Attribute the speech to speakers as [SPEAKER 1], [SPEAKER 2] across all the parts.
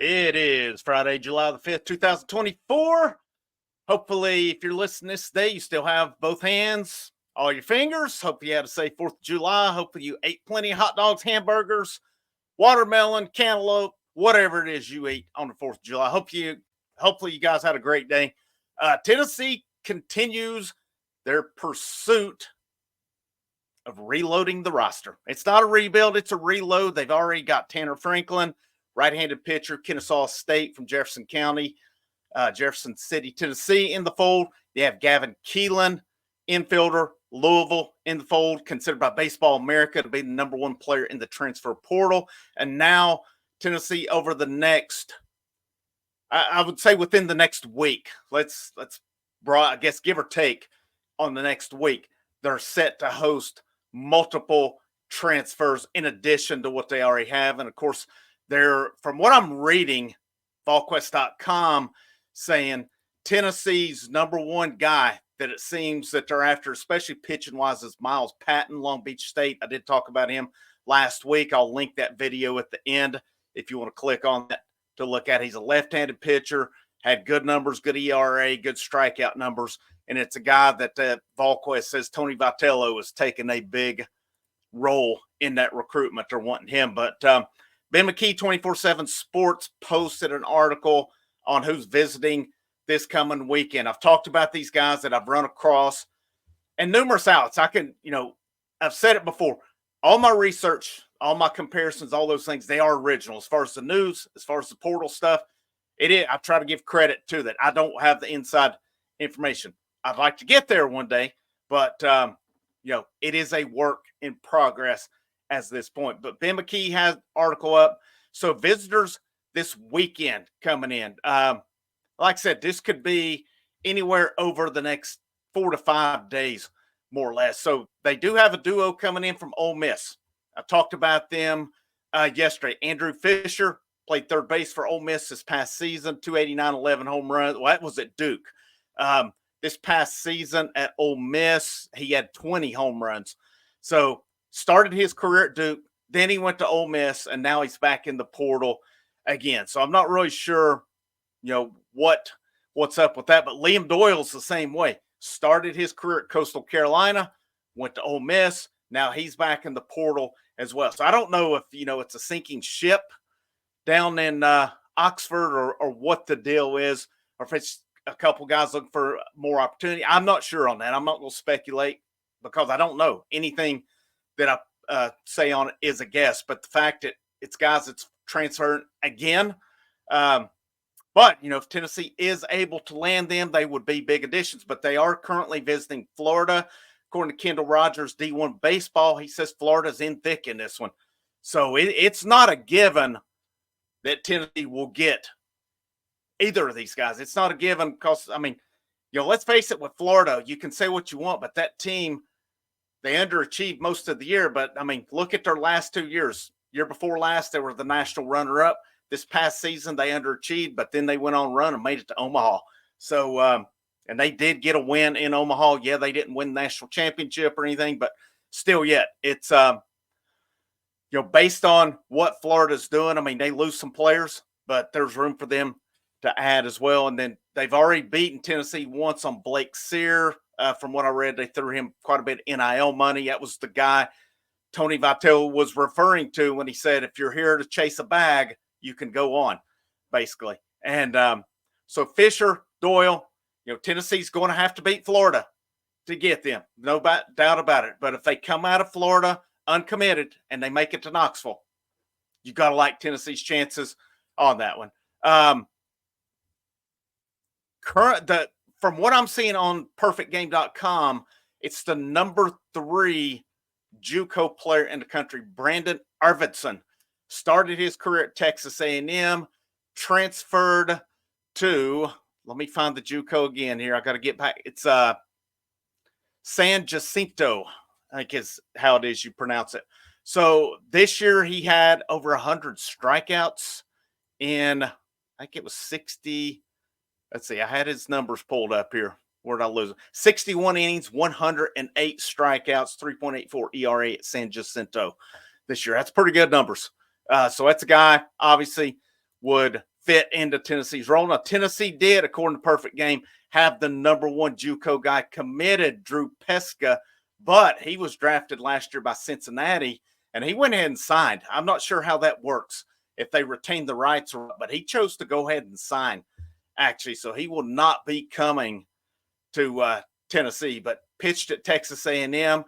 [SPEAKER 1] It is Friday, July the 5th, 2024. Hopefully, if you're listening this day, you still have both hands, all your fingers. Hope you had a safe 4th of July. Hopefully, you ate plenty of hot dogs, hamburgers, watermelon, cantaloupe, whatever it is you eat on the 4th of July. Hopefully, you guys had a great day. Tennessee continues their pursuit of reloading the roster. It's not a rebuild, it's a reload. They've already got Tanner Franklin, right-handed pitcher, Kennesaw State from Jefferson County, Jefferson City, Tennessee in the fold. They have Gavin Keelan, infielder, Louisville in the fold, considered by Baseball America to be the #1 player in the transfer portal. And now Tennessee over the next, I would say within the next week, let's I guess give or take on the next week, they're set to host multiple transfers in addition to what they already have. And of course, they're, from what I'm reading, VolQuest.com saying Tennessee's #1 guy that it seems that they're after, especially pitching wise, is Miles Patton, Long Beach State. I did talk about him last week. I'll link that video at the end if you want to click on that to look at. He's a left-handed pitcher, had good numbers, good ERA, good strikeout numbers. And it's a guy that VolQuest says Tony Vitello is taking a big role in that recruitment. They're wanting him. But Ben McKee, 24/7 Sports, posted an article on who's visiting this coming weekend. I've talked about these guys that I've run across and numerous outlets. I've said it before. All my research, all my comparisons, all those things, they are original. As far as the news, as far as the portal stuff, it is. I try to give credit to that. I don't have the inside information. I'd like to get there one day, but it is a work in progress at this point. But Ben McKee has an article up. So visitors this weekend coming in. Like I said, this could be anywhere over the next 4 to 5 days, more or less. So they do have a duo coming in from Ole Miss. I talked about them yesterday. Andrew Fisher played third base for Ole Miss this past season, 289, 11 home runs. Well, that was at Duke. This past season at Ole Miss, he had 20 home runs. So started his career at Duke, then he went to Ole Miss, and now he's back in the portal again. So I'm not really sure, what's up with that. But Liam Doyle's the same way. Started his career at Coastal Carolina, went to Ole Miss. Now he's back in the portal as well. So I don't know if, it's a sinking ship down in Oxford or what the deal is, or if it's a couple guys looking for more opportunity. I'm not sure on that. I'm not going to speculate because I don't know. Anything that I say on it is a guess. But the fact that it's guys that's transferring again, but, if Tennessee is able to land them, they would be big additions. But they are currently visiting Florida. According to Kendall Rogers, D1 Baseball, he says Florida's in thick in this one. So it's not a given that Tennessee will get either of these guys. It's not a given because, let's face it, with Florida, you can say what you want, but that team, they underachieved most of the year. But, look at their last 2 years. Year before last, they were the national runner-up. This past season, they underachieved, but then they went on a run and made it to Omaha. So, and they did get a win in Omaha. Yeah, they didn't win the national championship or anything, but still yet, it's, based on what Florida's doing, they lose some players, but there's room for them to add as well. And then they've already beaten Tennessee once on Blake Sear. From what I read, they threw him quite a bit of NIL money. That was the guy Tony Vitello was referring to when he said, if you're here to chase a bag, you can go on, basically. And so Fisher, Doyle, Tennessee's going to have to beat Florida to get them. No doubt about it. But if they come out of Florida uncommitted and they make it to Knoxville, you got to like Tennessee's chances on that one. From what I'm seeing on perfectgame.com, it's the #3 JUCO player in the country, Brandon Arvidsson. Started his career at Texas A&M, transferred to, let me find the JUCO again here. I got to get back. It's San Jacinto, I think is how it is you pronounce it. So this year he had over 100 strikeouts in, I think it was 60. Let's see. I had his numbers pulled up here. Where'd I lose it? 61 innings, 108 strikeouts, 3.84 ERA at San Jacinto this year. That's pretty good numbers. So that's a guy, obviously, would fit into Tennessee's role. Now, Tennessee did, according to Perfect Game, have the number one JUCO guy committed, Drew Pesca, but he was drafted last year by Cincinnati, and he went ahead and signed. I'm not sure how that works, if they retain the rights, but he chose to go ahead and sign, actually. So he will not be coming to Tennessee, but pitched at Texas A&M.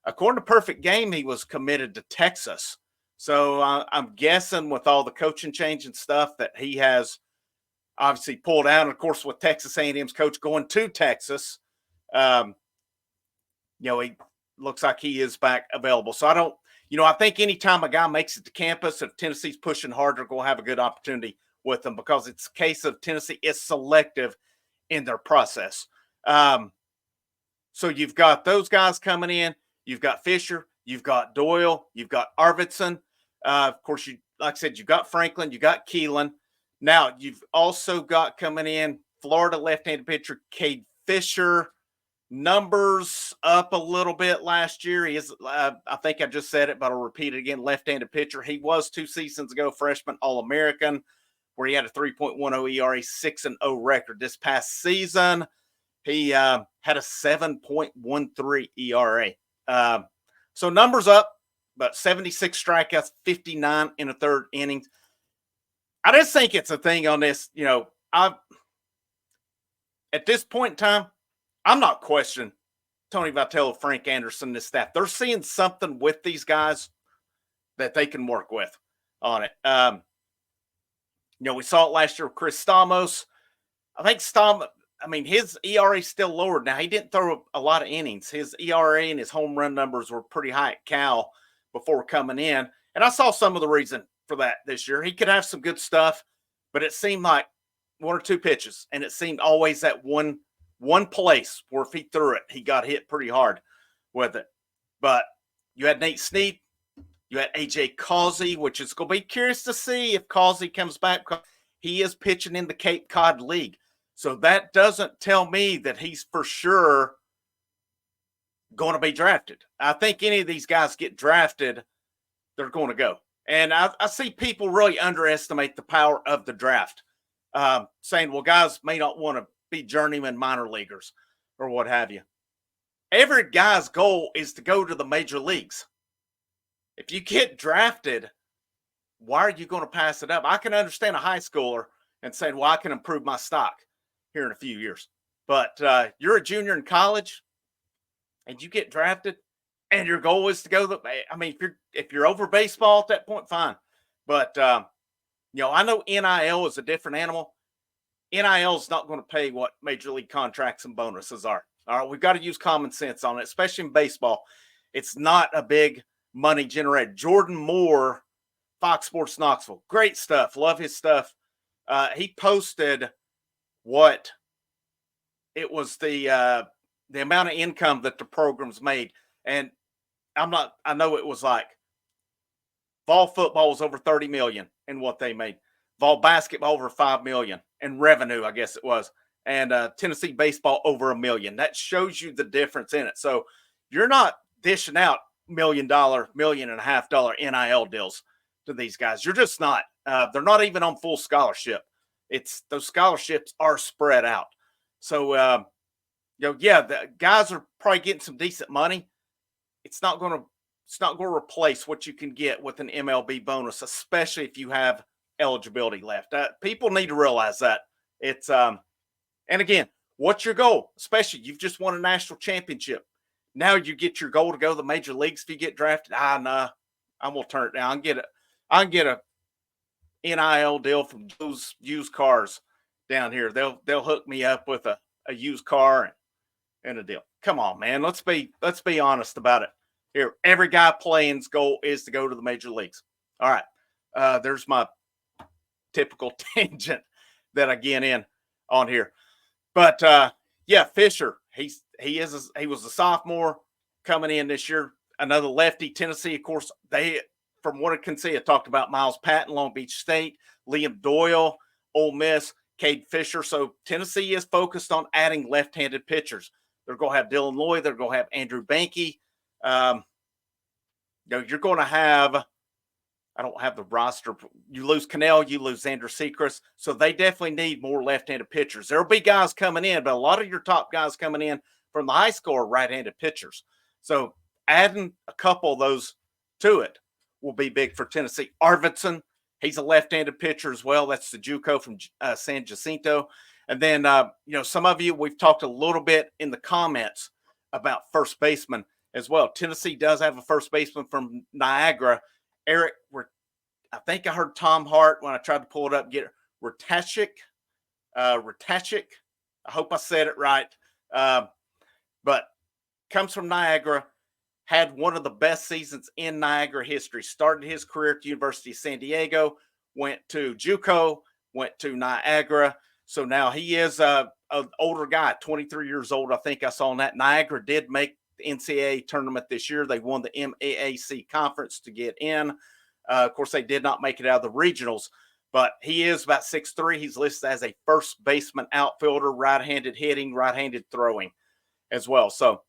[SPEAKER 1] According to Perfect Game, he was committed to Texas. So I'm guessing with all the coaching change and stuff that he has obviously pulled out. And of course, with Texas A&M's coach going to Texas, he looks like he is back available. So I think anytime a guy makes it to campus, if Tennessee's pushing hard, they're going to have a good opportunity with them, because it's a case of Tennessee is selective in their process. So you've got those guys coming in. You've got Fisher. You've got Doyle. You've got Arvidsson. Of course, like I said, you've got Franklin. You got Keelan. Now, you've also got coming in Florida left-handed pitcher Cade Fisher. Numbers up a little bit last year. He is, I think I just said it, but I'll repeat it again, left-handed pitcher. He was 2 seasons ago freshman All-American, where he had a 3.10 ERA, 6-0 record. This past season, he had a 7.13 ERA. So numbers up, but 76 strikeouts, 59 in the third innings. I just think it's a thing on this. At this point in time, I'm not questioning Tony Vitello, Frank Anderson, this staff. They're seeing something with these guys that they can work with on it. We saw it last year with Chris Stamos. I think his ERA is still lowered. Now, he didn't throw a lot of innings. His ERA and his home run numbers were pretty high at Cal before coming in. And I saw some of the reason for that this year. He could have some good stuff, but it seemed like 1 or 2 pitches. And it seemed always that one place where if he threw it, he got hit pretty hard with it. But you had Nate Snead. You had A.J. Causey, which is going to be curious to see if Causey comes back, because he is pitching in the Cape Cod League. So that doesn't tell me that he's for sure going to be drafted. I think any of these guys get drafted, they're going to go. And I see people really underestimate the power of the draft, saying, well, guys may not want to be journeyman minor leaguers or what have you. Every guy's goal is to go to the major leagues. If you get drafted, why are you going to pass it up? I can understand a high schooler and saying, well, I can improve my stock here in a few years. But you're a junior in college and you get drafted and your goal is to go if you're over baseball at that point, fine. But I know NIL is a different animal. NIL is not going to pay what major league contracts and bonuses are. All right, we've got to use common sense on it, especially in baseball. It's not a big money generator. Jordan Moore, Fox Sports Knoxville, great stuff. Love his stuff. He posted what it was the amount of income that the programs made, and I know it was like Vol football was over 30 million in what they made. Vol basketball over 5 million in revenue, I guess it was. And Tennessee baseball over $1 million. That shows you the difference in it. So you're not dishing out $1 million, $1.5 million NIL deals to these guys. You're just not. They're not even on full scholarship. Those scholarships are spread out. So, the guys are probably getting some decent money. It's not going to replace what you can get with an MLB bonus, especially if you have eligibility left. People need to realize that. It's and again, what's your goal? Especially you've just won a national championship. Now you get your goal to go to the major leagues if you get drafted. Nah, I'm gonna turn it down. I can get a NIL deal from those used cars down here. They'll hook me up with a used car and a deal. Come on, man. Let's be honest about it. Here, every guy playing's goal is to go to the major leagues. All right. There's my typical tangent that I get in on here. But Fisher, he was a sophomore coming in this year. Another lefty. Tennessee, of course, they, from what I can see, I talked about Miles Patton, Long Beach State, Liam Doyle, Ole Miss, Cade Fisher. So Tennessee is focused on adding left-handed pitchers. They're going to have Dylan Lloyd. They're going to have Andrew Banky. You're going to have I don't have the roster. You lose Cannell, you lose Xander Sechrist. So they definitely need more left-handed pitchers. There'll be guys coming in, but a lot of your top guys coming in from the high school are right-handed pitchers. So adding a couple of those to it will be big for Tennessee. Arvidsson, he's a left-handed pitcher as well. That's the JUCO from San Jacinto. And then, some of you, we've talked a little bit in the comments about first baseman as well. Tennessee does have a first baseman from Niagara. Eric, I think I heard Tom Hart when I tried to pull it up, get Ratachik. Ratachik. I hope I said it right. But comes from Niagara, had one of the best seasons in Niagara history. Started his career at the University of San Diego, went to JUCO, went to Niagara. So now he is an older guy, 23 years old. I think I saw on that. Niagara did make the NCAA tournament this year. They won the MAAC conference to get in. Of course, they did not make it out of the regionals, but he is about 6'3". He's listed as a first baseman outfielder, right-handed hitting, right-handed throwing as well. So,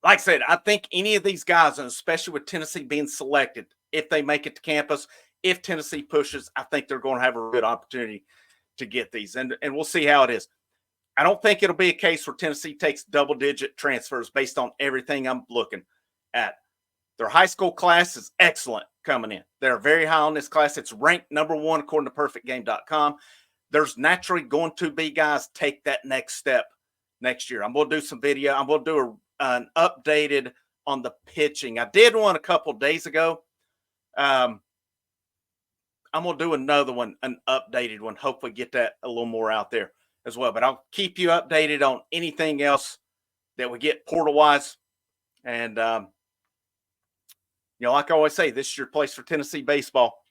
[SPEAKER 1] like I said, I think any of these guys, and especially with Tennessee being selected, if they make it to campus, if Tennessee pushes, I think they're going to have a good opportunity to get these. And we'll see how it is. I don't think it'll be a case where Tennessee takes double-digit transfers based on everything I'm looking at. Their high school class is excellent coming in. They're very high on this class. It's ranked number 1 according to perfectgame.com. There's naturally going to be guys take that next step next year. I'm going to do some video. I'm going to do an updated on the pitching. I did one a couple days ago. I'm going to do another one, an updated one. Hopefully get that a little more out there as well. But I'll keep you updated on anything else that we get portal-wise. And, like I always say, this is your place for Tennessee baseball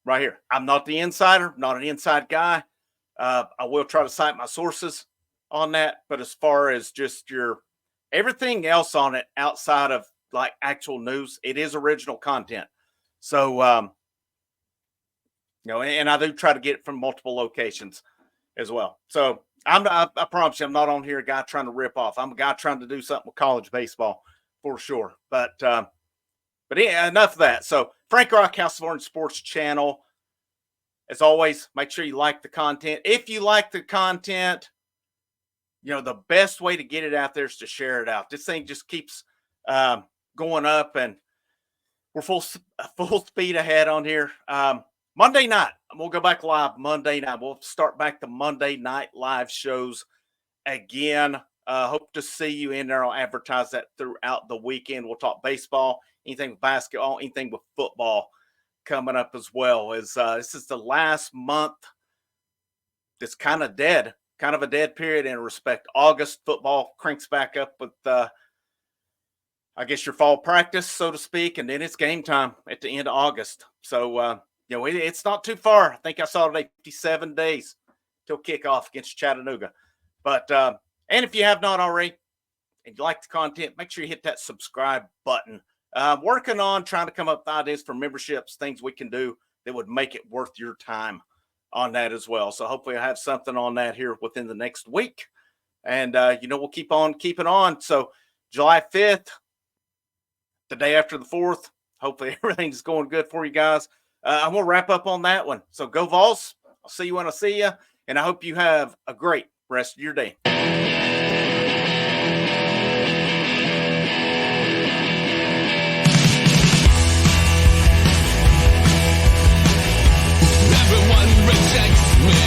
[SPEAKER 1] right here. I'm not the insider, not an inside guy. I will try to cite my sources on that. But as far as just everything else on it outside of like actual news, it is original content. So, and I do try to get it from multiple locations as well. So I promise you, I'm not on here a guy trying to rip off. I'm a guy trying to do something with college baseball for sure. But yeah, enough of that. So Frank Rock, House of Orange Sports Channel. As always, make sure you like the content. If you like the content, the best way to get it out there is to share it out. This thing just keeps going up, and we're full speed ahead on here. Monday night, we'll go back live Monday night. We'll start back the Monday night live shows again. Hope to see you in there. I'll advertise that throughout the weekend. We'll talk baseball, anything with basketball, anything with football coming up as well. As this is the last month that's kind of dead, kind of a dead period in respect. August football cranks back up with, I guess, your fall practice, so to speak, and then it's game time at the end of August. So, it's not too far. I think I saw today 57 days till kickoff against Chattanooga. But, and if you have not already and you like the content, make sure you hit that subscribe button. Working on trying to come up with ideas for memberships, things we can do that would make it worth your time on that as well. So hopefully I'll have something on that here within the next week. And, we'll keep on keeping on. So July 5th, the day after the 4th, hopefully everything's going good for you guys. I'm going to wrap up on that one. So go Vols. I'll see you when I see you. And I hope you have a great rest of your day.
[SPEAKER 2] Everyone rejects me.